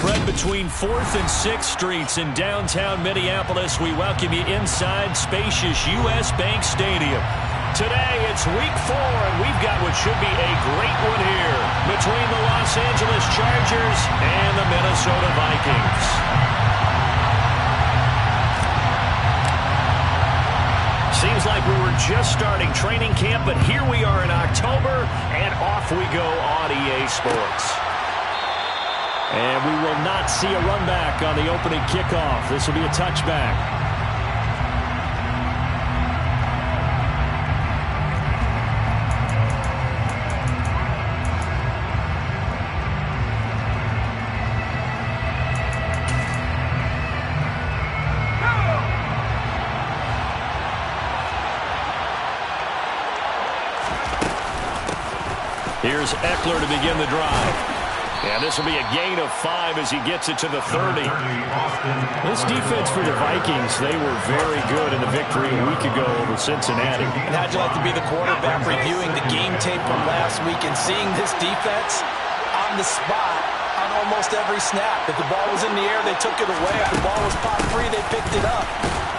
spread between 4th and 6th Streets in downtown Minneapolis. We welcome you inside spacious U.S. Bank Stadium. Today, it's week 4, and we've got what should be a great one here between the Los Angeles Chargers and the Minnesota Vikings. Seems like we were just starting training camp, but here we are in October, and off we go on EA Sports. And we will not see a run back on the opening kickoff. This will be a touchback. Here's Eckler to begin the drive. And this will be a gain of 5 as he gets it to the 30. This defense for the Vikings, they were very good in the victory a week ago over Cincinnati. And how'd you like to be the quarterback reviewing the game tape from last week and seeing this defense on the spot on almost every snap? If the ball was in the air, they took it away. If the ball was popped free, they picked it up.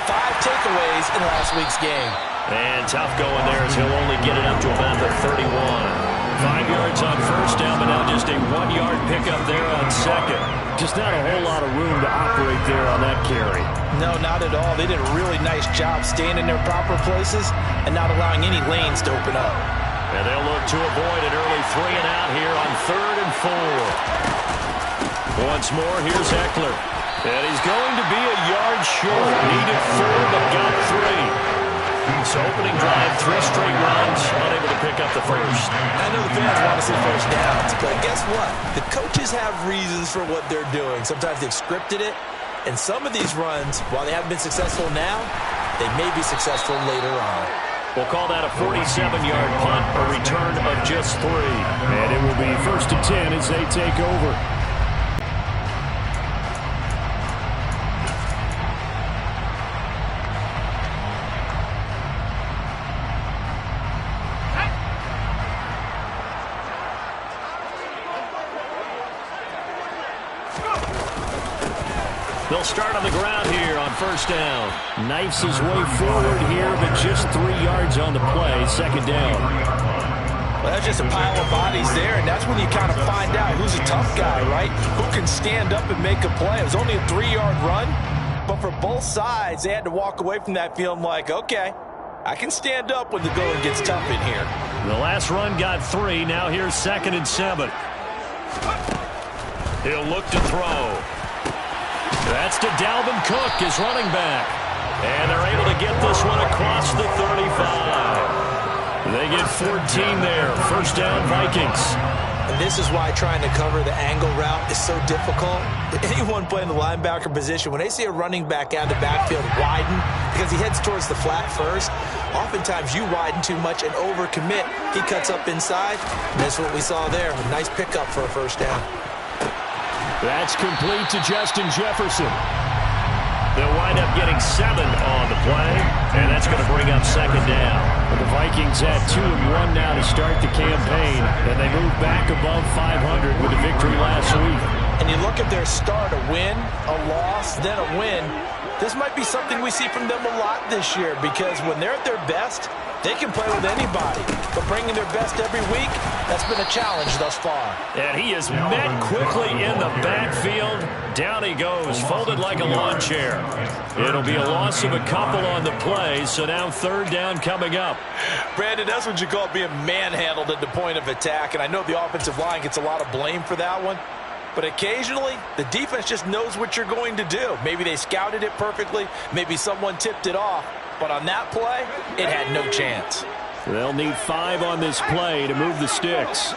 5 takeaways in last week's game. And tough going there as he'll only get it up to about the 31. 5 yards on first down, but now just a 1-yard pickup there on second. Just not a whole lot of room to operate there on that carry. No, not at all. They did a really nice job staying in their proper places and not allowing any lanes to open up. And they'll look to avoid an early 3 and out here on 3rd and 4. Once more, here's Eckler. And he's going to be a yard short. Needed 4, but got 3. So opening drive, 3 straight runs, unable to pick up the first. I know the fans want to see first downs, but guess what? The coaches have reasons for what they're doing. Sometimes they've scripted it, and some of these runs, while they haven't been successful now, they may be successful later on. We'll call that a 47-yard punt, a return of just 3. And it will be 1st and 10 as they take over. They'll start on the ground here on first down. Knifes his way forward here, but just 3 yards on the play. 2nd down. Well, that's just a pile of bodies there, and that's when you kind of find out who's a tough guy, right? Who can stand up and make a play. It was only a 3-yard run, but for both sides, they had to walk away from that feeling like, okay, I can stand up when the going gets tough in here. The last run got 3. Now here's 2nd and 7. He'll look to throw. That's to Dalvin Cook, his running back. And they're able to get this one across the 35. They get 14 there. First down, Vikings. And this is why trying to cover the angle route is so difficult. Anyone playing the linebacker position, when they see a running back out of the backfield widen, because he heads towards the flat first, oftentimes you widen too much and overcommit. He cuts up inside, and that's what we saw there. A nice pickup for a first down. That's complete to Justin Jefferson. They'll wind up getting 7 on the play, and that's going to bring up 2nd down. But the Vikings had 2 and 1 now to start the campaign, and they move back above 500 with a victory last week. And you look at their start, a win, a loss, then a win. This might be something we see from them a lot this year, because when they're at their best, they can play with anybody. But bringing their best every week, that's been a challenge thus far. And he is met quickly in the backfield. Down he goes, folded like a lawn chair. It'll be a loss of a couple on the play, so now 3rd down coming up. Brandon, that's what you call being manhandled at the point of attack, and I know the offensive line gets a lot of blame for that one. But occasionally, the defense just knows what you're going to do. Maybe they scouted it perfectly. Maybe someone tipped it off. But on that play, it had no chance. They'll need 5 on this play to move the sticks.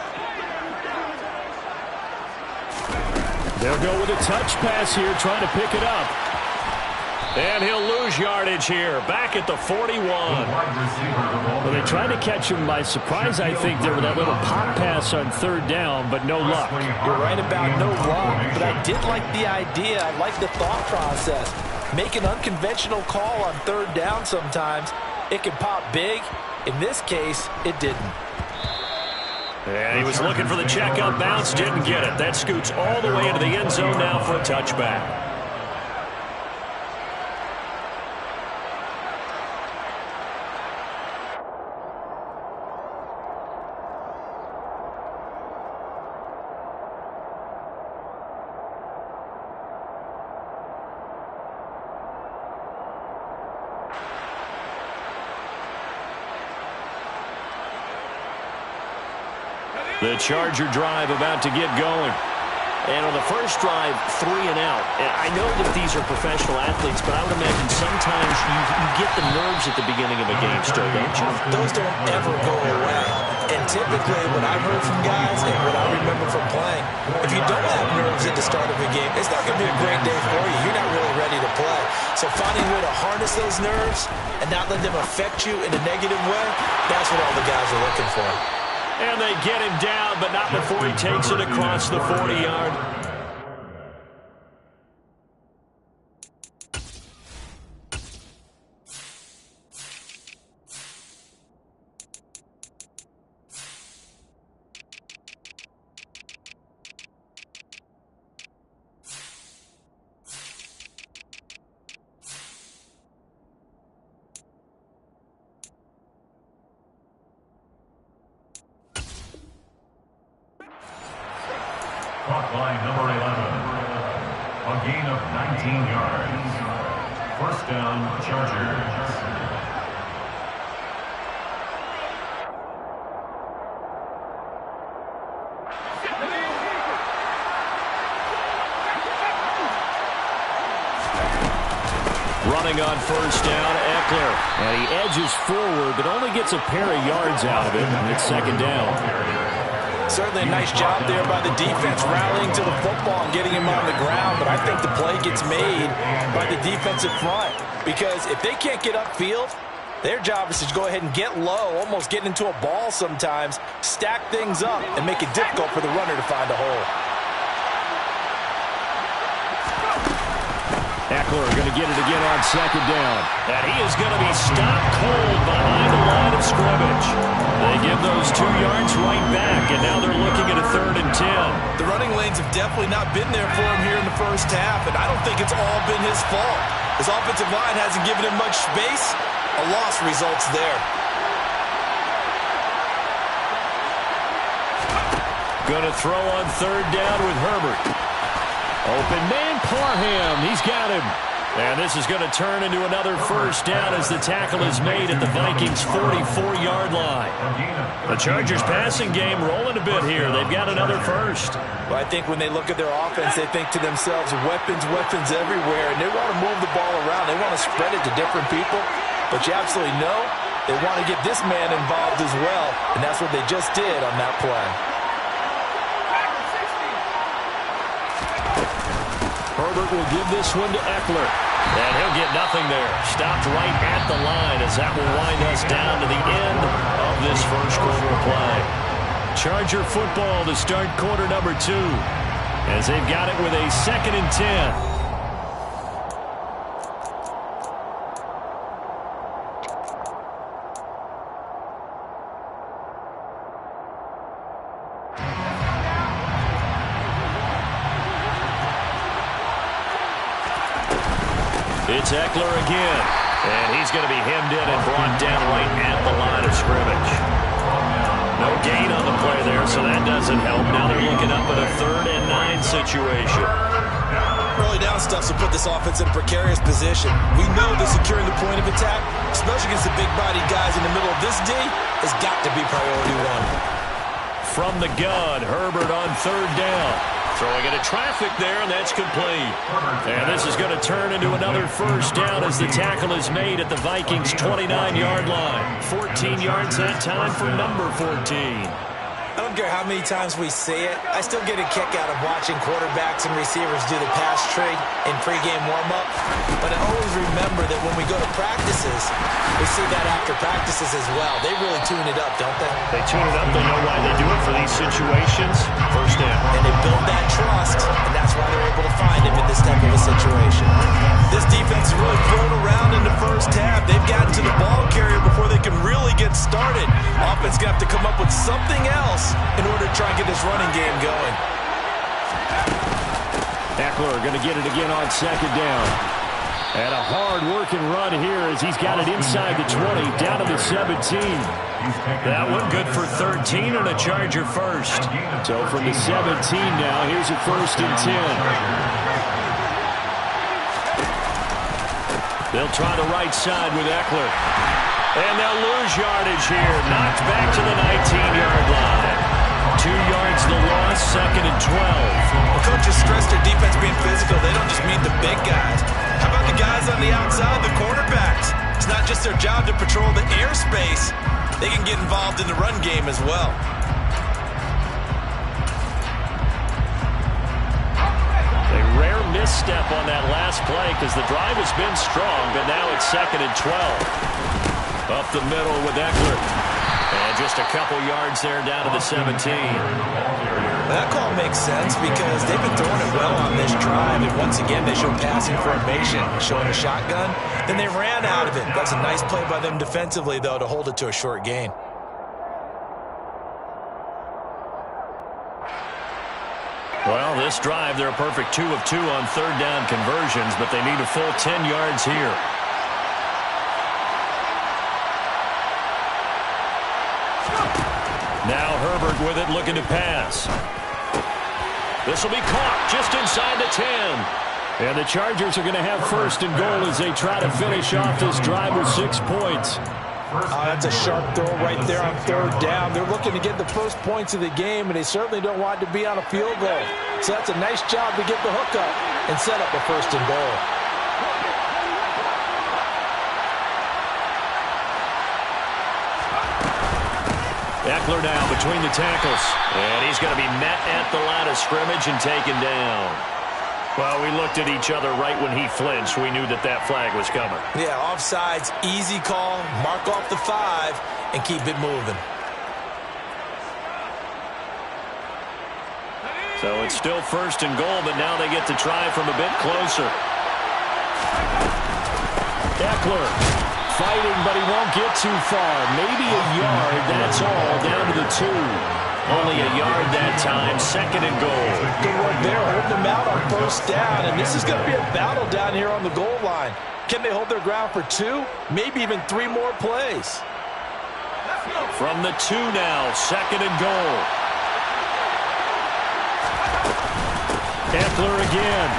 They'll go with a touch pass here, trying to pick it up. And he'll lose yardage here, back at the 41. Well, they tried to catch him by surprise, I think, there with that little pop pass on 3rd down, but no luck. You're right about no luck, but I did like the idea. I like the thought process. Make an unconventional call on 3rd down sometimes. It can pop big. In this case, it didn't. And he was looking for the checkup bounce, didn't get it. That scoots all the way into the end zone now for a touchback. The Charger drive about to get going. And on the first drive, 3 and out. And I know that these are professional athletes, but I would imagine sometimes you get the nerves at the beginning of a game still, don't you? Those don't ever go away. And typically, what I've heard from guys and what I remember from playing, if you don't have nerves at the start of a game, it's not going to be a great day for you. You're not really ready to play. So finding a way to harness those nerves and not let them affect you in a negative way, that's what all the guys are looking for. And they get him down, but not before he takes it across the 40-yard. Caught by number 11. A gain of 19 yards. First down, Chargers. Running on first down, Eckler. And he edges forward, but only gets a pair of yards out of it. And it's second down. Certainly a nice job there by the defense rallying to the football and getting him on the ground, but I think the play gets made by the defensive front because if they can't get upfield, their job is to go ahead and get low, almost get into a ball sometimes, stack things up, and make it difficult for the runner to find a hole. Eckler going to get it again on second down. And he is going to be stopped cold behind the line of scrimmage. They give those 2 yards right back, and now they're looking at a 3rd and 10. The running lanes have definitely not been there for him here in the first half, and I don't think it's all been his fault. His offensive line hasn't given him much space. A loss results there. Going to throw on 3rd down with Herbert. Open man, Parham. He's got him. And this is going to turn into another first down as the tackle is made at the Vikings' 44-yard line. The Chargers passing game rolling a bit here. They've got another first. Well, I think when they look at their offense, they think to themselves, weapons, weapons everywhere, and they want to move the ball around. They want to spread it to different people. But you absolutely know they want to get this man involved as well, and that's what they just did on that play. Herbert will give this one to Eckler. And he'll get nothing there. Stopped right at the line as that will wind us down to the end of this first quarter of play. Charger football to start quarter number 2 as they've got it with a 2nd and 10. It's Eckler again, and he's going to be hemmed in and brought down right at the line of scrimmage. No gain on the play there, so that doesn't help. Now they're looking up at a 3rd and 9 situation. Early down stuffs will put this offense in a precarious position. We know that securing the point of attack, especially against the big-bodied guys in the middle of this D, has got to be priority 1. From the gun, Herbert on 3rd down. Throwing into traffic there, and that's complete. And this is going to turn into another first down as the tackle is made at the Vikings' 29-yard line. 14 yards that time for number 14. I don't care how many times we see it. I still get a kick out of watching quarterbacks and receivers do the pass trade in pregame warm-up. But I always remember that when we go to practices, we see that after practices as well. They really tune it up, don't they? They tune it up. They know why they do it for these situations. First down. And they build that trust, and that's why they're able to find him in this type of a situation. This defense is really thrown around in the first half. They've gotten to the ball carrier before they can really get started. Offense He's going to have to come up with something else in order to try and get this running game going. Eckler going to get it again on second down. And a hard-working run here as he's got it inside the 20, down to the 17. That one good for 13 and a Charger first. So from the 17 now, here's a 1st and 10. They'll try the right side with Eckler. And they'll lose yardage here. Knocked back to the 19-yard line. 2 yards the loss, 2nd and 12. Well, coaches stress their defense being physical. They don't just mean the big guys. How about the guys on the outside, the quarterbacks? It's not just their job to patrol the airspace. They can get involved in the run game as well. A rare misstep on that last play because the drive has been strong, but now it's 2nd and 12. Up the middle with Eckler. And just a couple yards there down to the 17. That call makes sense because they've been throwing it well on this drive. And once again, they show passing formation, showing a shotgun. Then they ran out of it. That's a nice play by them defensively, though, to hold it to a short gain. Well, this drive, they're a perfect 2 of 2 on 3rd down conversions, but they need a full 10 yards here. Now Herbert with it, looking to pass. This will be caught just inside the 10. And the Chargers are going to have 1st and goal as they try to finish off this drive with 6 points. That's a sharp throw right there on 3rd down. They're looking to get the first points of the game, and they certainly don't want to be on a field goal. So that's a nice job to get the hook up and set up a 1st and goal. Eckler now between the tackles. And he's going to be met at the line of scrimmage and taken down. Well, we looked at each other right when he flinched. We knew that that flag was coming. Yeah, offsides, easy call. Mark off the 5 and keep it moving. So it's still 1st and goal, but now they get to try from a bit closer. Eckler fighting, but he won't get too far. Maybe a yard, that's all, down to the 2. Only a yard that time, 2nd and goal. Good work there, holding them out on 1st down, and this is going to be a battle down here on the goal line. Can they hold their ground for 2? Maybe even 3 more plays. From the 2 now, 2nd and goal. Eckler again,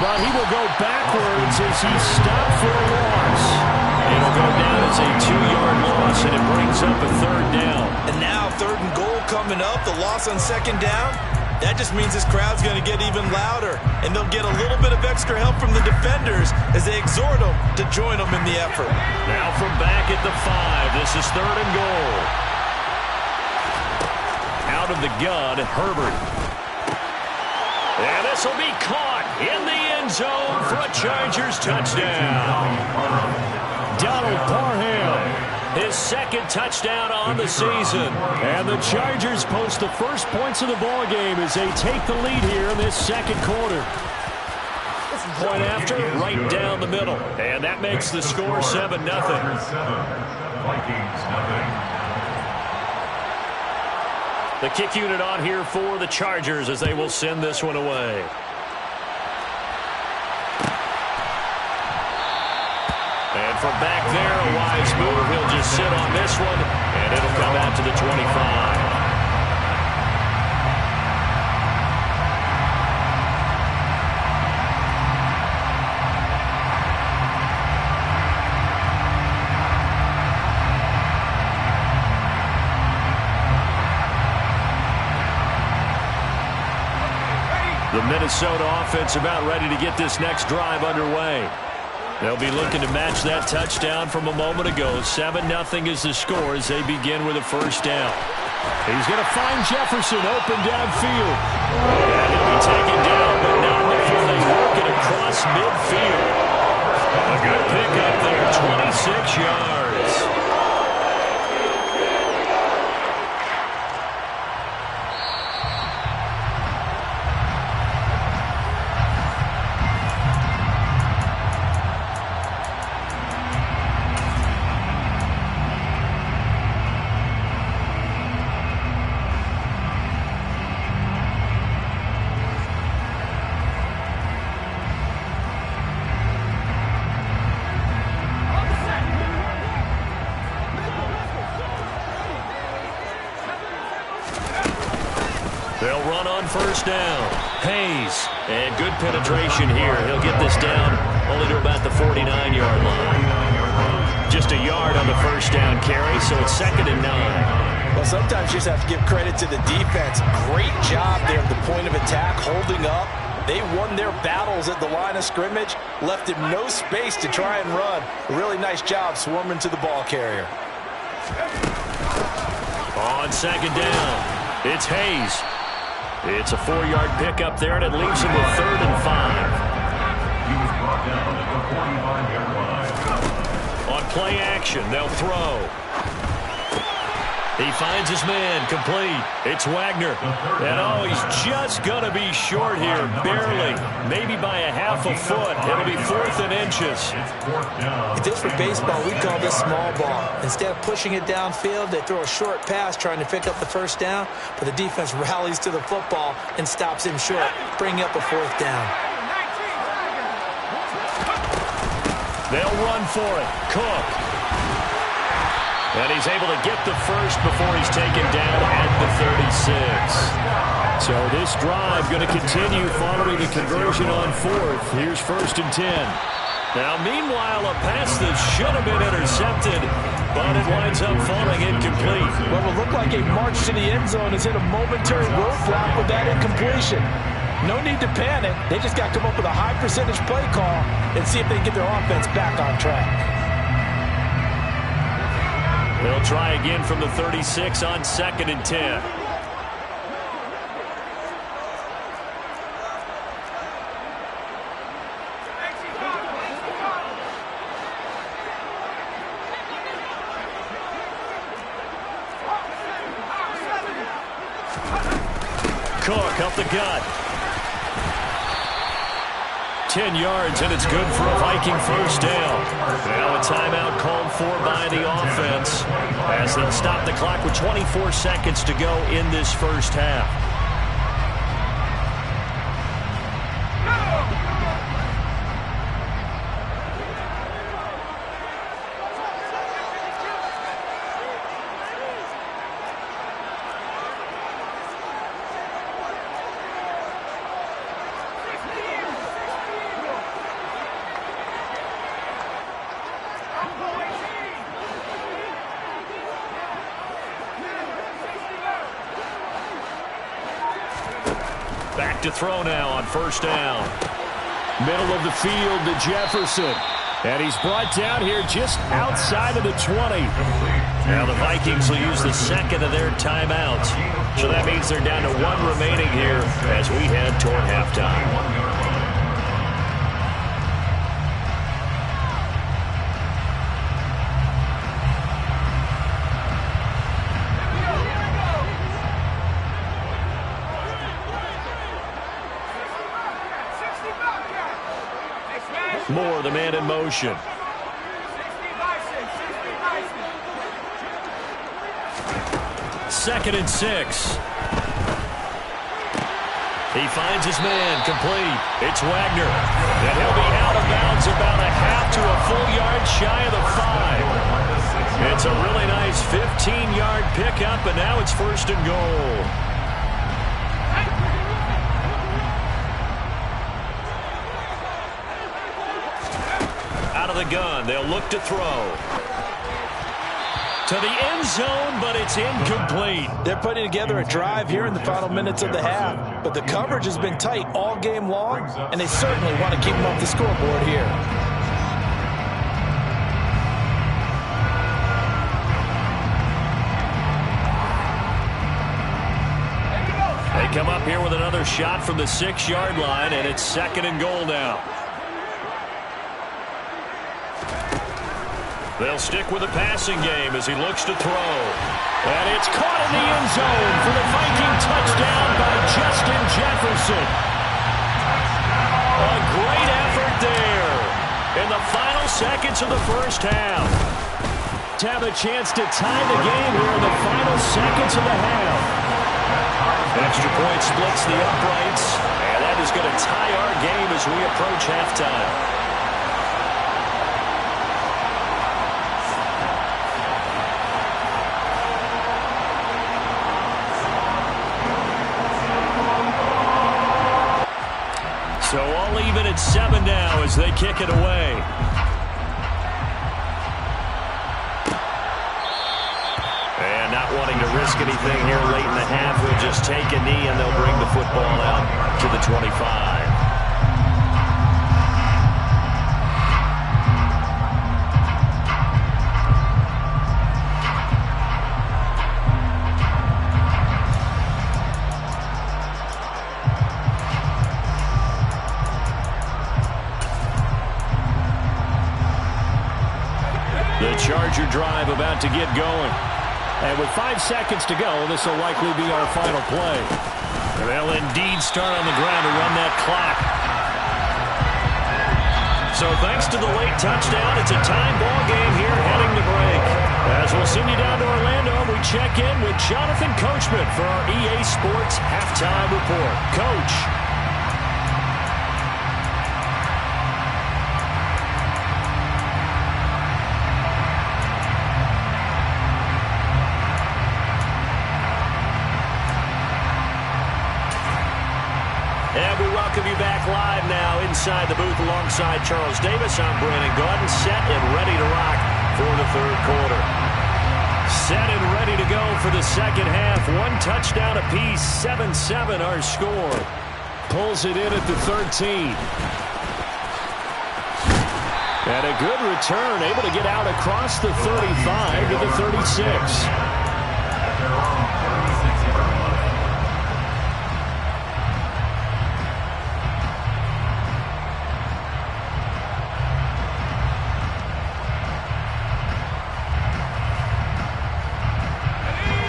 but he will go backwards as he's stopped for a loss. It'll go down as a 2-yard loss, and it brings up a 3rd down. And now 3rd and goal coming up, the loss on 2nd down. That just means this crowd's going to get even louder, and they'll get a little bit of extra help from the defenders as they exhort them to join them in the effort. Now from back at the 5, this is 3rd and goal. Out of the gun, Herbert. And this will be caught in the end zone for a Chargers touchdown. Donald Parham, his 2nd touchdown on the season. And the Chargers post the first points of the ball game as they take the lead here in this 2nd quarter. Point after, right down the middle. And that makes the score 7-0. Vikings, nothing. The kick unit on here for the Chargers as they will send this one away. And from back there, a wise move. He'll just sit on this one, and it'll come out to the 25. The Minnesota offense about ready to get this next drive underway. They'll be looking to match that touchdown from a moment ago. 7-0 is the score as they begin with a 1st down. He's going to find Jefferson open downfield. And he'll be taken down, but not before they work it across midfield. A good pickup there, 26 yards. run on first down. Hayes. And good penetration here. He'll get this down only to about the 49-yard line. Just a yard on the first down carry, so it's 2nd and 9. Well, sometimes you just have to give credit to the defense. Great job there at the point of attack, holding up. They won their battles at the line of scrimmage, left him no space to try and run. A really nice job swarming to the ball carrier. On 2nd down, it's Hayes. It's a 4-yard pickup there, and it leaves him with 3rd and 5. He was brought down at the 45-yard line. On play action, they'll throw. He finds his man, complete. It's Wagner. And oh, he's just going to be short here, barely. Maybe by a half a foot. It'll be 4th and inches. If this were baseball, we'd call this small ball. Instead of pushing it downfield, they throw a short pass trying to pick up the first down, but the defense rallies to the football and stops him short, bringing up a 4th down. They'll run for it. Cook. And he's able to get the first before he's taken down at the 36. So this drive going to continue following the conversion on 4th. Here's 1st and 10. Now, meanwhile, a pass that should have been intercepted, but it winds up falling incomplete. What will look like a march to the end zone is hit a momentary roadblock with that incompletion. No need to panic. They just got to come up with a high percentage play call and see if they can get their offense back on track. They'll try again from the 36 on 2nd and 10. Cook up the gut. 10 yards, and it's good for a Viking first down. Now a timeout called for by the offense as they'll stop the clock with 24 seconds to go in this first half. Back to throw now on first down. Middle of the field to Jefferson. And he's brought down here just outside of the 20. Now the Vikings will use the 2nd of their timeouts. So that means they're down to 1 remaining here as we head toward halftime. Moore, the man in motion. 2nd and 6. He finds his man, complete. It's Wagner. And he'll be out of bounds about a half to a full yard shy of the 5. It's a really nice 15-yard pickup, and now it's 1st and goal. Out of the gun, they'll look to throw. To the end zone, but it's incomplete. They're putting together a drive here in the final minutes of the half, but the coverage has been tight all game long, and they certainly want to keep them off the scoreboard here. They come up here with another shot from the 6-yard line, and it's 2nd and goal now. They'll stick with the passing game as he looks to throw. And it's caught in the end zone for the Viking touchdown by Justin Jefferson. A great effort there in the final seconds of the first half. To have a chance to tie the game here in the final seconds of the half. Extra point splits the uprights, and that is going to tie our game as we approach halftime. So all even at 7 now as they kick it away. And not wanting to risk anything here late in the half, he'll just take a knee and they'll bring the football out to the 25. The Charger drive about to get going. And with 5 seconds to go, this will likely be our final play. They'll indeed start on the ground to run that clock. So thanks to the late touchdown, it's a time ball game here heading to break. As we'll send you down to Orlando, we check in with Jonathan Coachman for our EA Sports Halftime Report. Coach. And we welcome you back live now inside the booth alongside Charles Davis. I'm Brandon Gaudin, set and ready to rock for the third quarter. Set and ready to go for the second half. One touchdown apiece, 7-7 our score. Pulls it in at the 13. And a good return, able to get out across the 35 to the 36.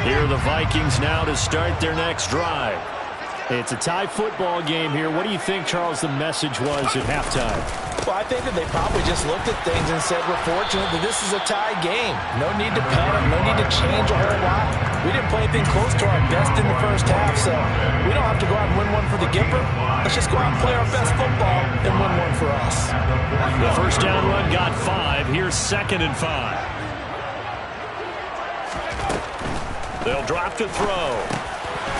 Here are the Vikings now to start their next drive. It's a tie football game here. What do you think, Charles, the message was at halftime? Well, I think that they probably just looked at things and said, we're fortunate that this is a tie game. No need to panic, no need to change a whole lot. We didn't play anything close to our best in the first half, so we don't have to go out and win one for the Gipper. Let's just go out and play our best football and win one for us. The first down run got 5. Here's 2nd and 5. They'll drop to throw.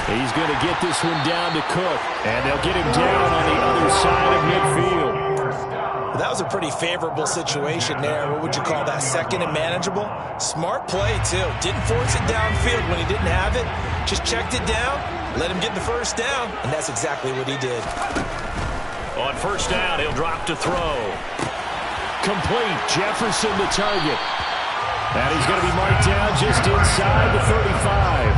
He's going to get this one down to Cook, and they'll get him down on the other side of midfield. That was a pretty favorable situation there. What would you call that? Second and manageable? Smart play, too. Didn't force it downfield when he didn't have it. Just checked it down, let him get the first down, and that's exactly what he did. On first down, he'll drop to throw. Complete. Jefferson the target. And he's going to be marked down just inside the 35.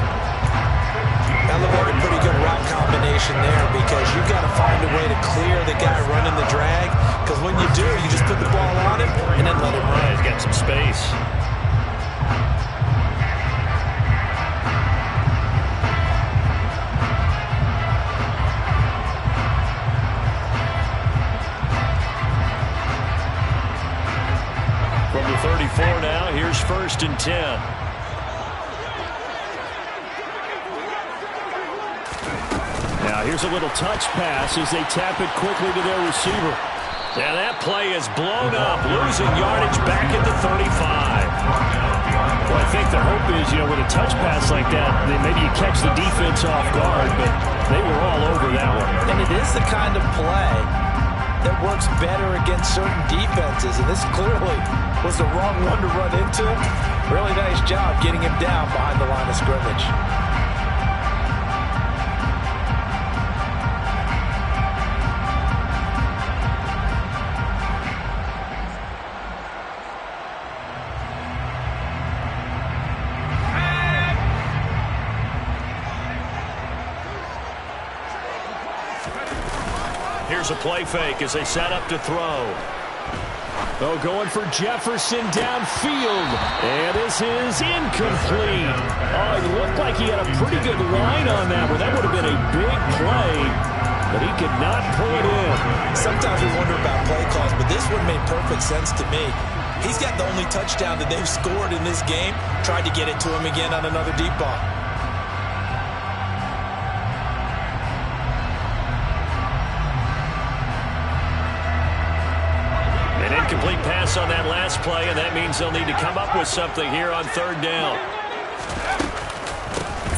That looked like a pretty good route combination there because you've got to find a way to clear the guy running the drag, because when you do, you just put the ball on him and then let him run. He's got some space. From the 34 now, here's 1st and 10. Now here's a little touch pass as they tap it quickly to their receiver. And that play is blown up, losing yardage back at the 35. Well, I think the hope is, with a touch pass like that, maybe you catch the defense off guard, but they were all over that one. And it is the kind of play that works better against certain defenses, and this clearly was the wrong one to run into. Really nice job getting him down behind the line of scrimmage. Here's a play fake as they set up to throw. Oh, going for Jefferson downfield. And this is incomplete. Oh, it looked like he had a pretty good line on that one. That would have been a big play, but he could not pull it in. Sometimes we wonder about play calls, but this one made perfect sense to me. He's got the only touchdown that they've scored in this game. Tried to get it to him again on another deep ball. Incomplete pass on that last play, and that means they'll need to come up with something here on 3rd down.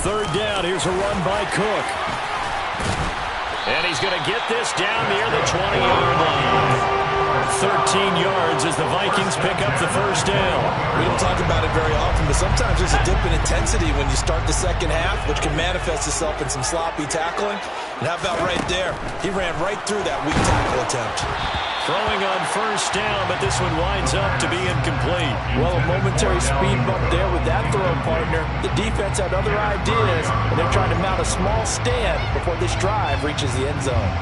3rd down, here's a run by Cook. And he's going to get this down near the 25. as the Vikings pick up the first down. We don't talk about it very often, but sometimes there's a dip in intensity when you start the second half, which can manifest itself in some sloppy tackling. And how about right there? He ran right through that weak tackle attempt. Throwing on first down, but this one winds up to be incomplete. Well, a momentary speed bump there with that throw, partner. The defense had other ideas, and they're trying to mount a small stand before this drive reaches the end zone.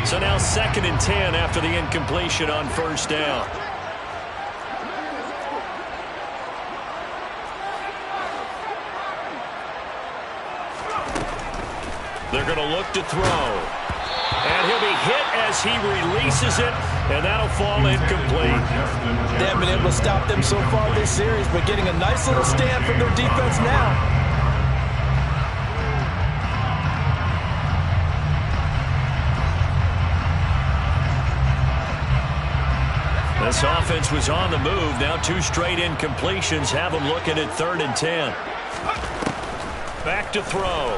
So now 2nd and 10 after the incompletion on first down. They're going to look to throw. And he'll be hit as he releases it, and that'll fall incomplete. They haven't been able to stop them so far this series, but getting a nice little stand from their defense now. This offense was on the move. Now 2 straight incompletions have them looking at 3rd and 10. Back to throw.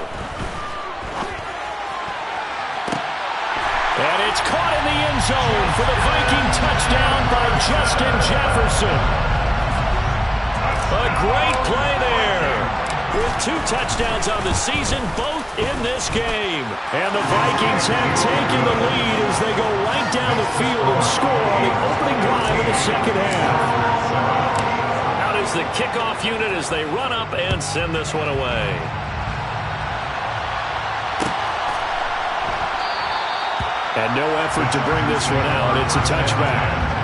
And it's caught in the end zone for the Viking touchdown by Justin Jefferson. A great play there. With 2 touchdowns on the season, both in this game. And the Vikings have taken the lead as they go right down the field and score on the opening drive of the second half. Out is the kickoff unit as they run up and send this one away. And no effort to bring this one out. It's a touchback.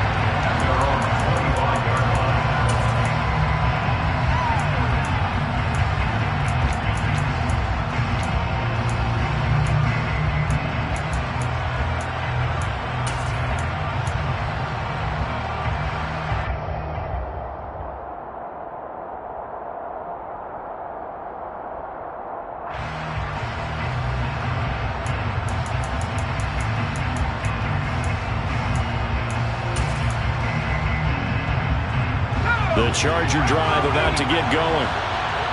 The Charger drive about to get going.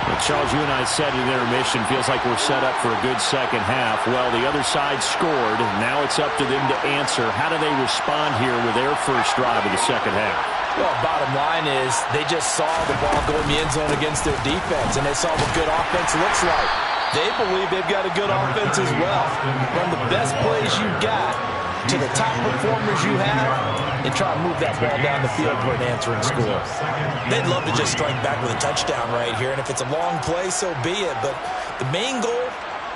Well, Charles, you and I said in intermission, feels like we're set up for a good second half. Well, the other side scored. Now it's up to them to answer. How do they respond here with their first drive of the second half? Well, bottom line is they just saw the ball go in the end zone against their defense, and they saw what good offense looks like. They believe they've got a good offense as well. Run the best plays you've got to the top performers you have and try to move that ball down the field for an answering score. They'd love to just strike back with a touchdown right here, and if it's a long play, so be it. But the main goal,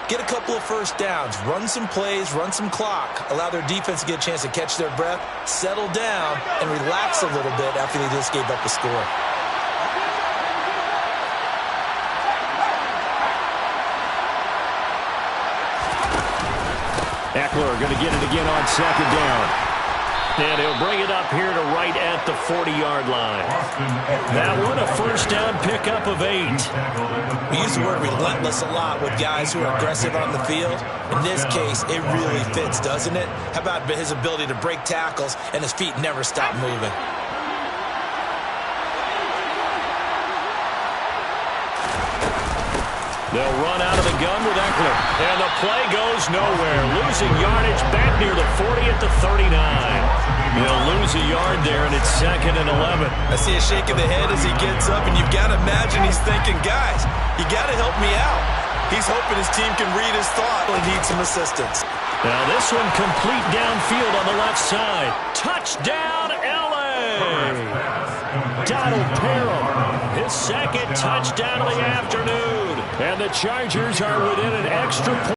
get a couple of first downs, run some plays, run some clock, allow their defense to get a chance to catch their breath, settle down, and relax a little bit after they just gave up the score. Eckler going to get it again on second down. And he'll bring it up here to right at the 40-yard line. That one a first down pickup of 8. We use the word relentless a lot with guys who are aggressive on the field. In this case, it really fits, doesn't it? How about his ability to break tackles and his feet never stop moving? They'll run out of the gun with Eckler. And the play goes nowhere. Losing yardage back near the 40 at the 39. They'll lose a yard there, and it's 2nd and 11. I see a shake of the head as he gets up, and you've got to imagine he's thinking, guys, you got to help me out. He's hoping his team can read his thought and needs some assistance. Now this one complete downfield on the left side. Touchdown, L.A. Donald Parham, his 2nd touchdown of the afternoon. And the Chargers are within an extra point.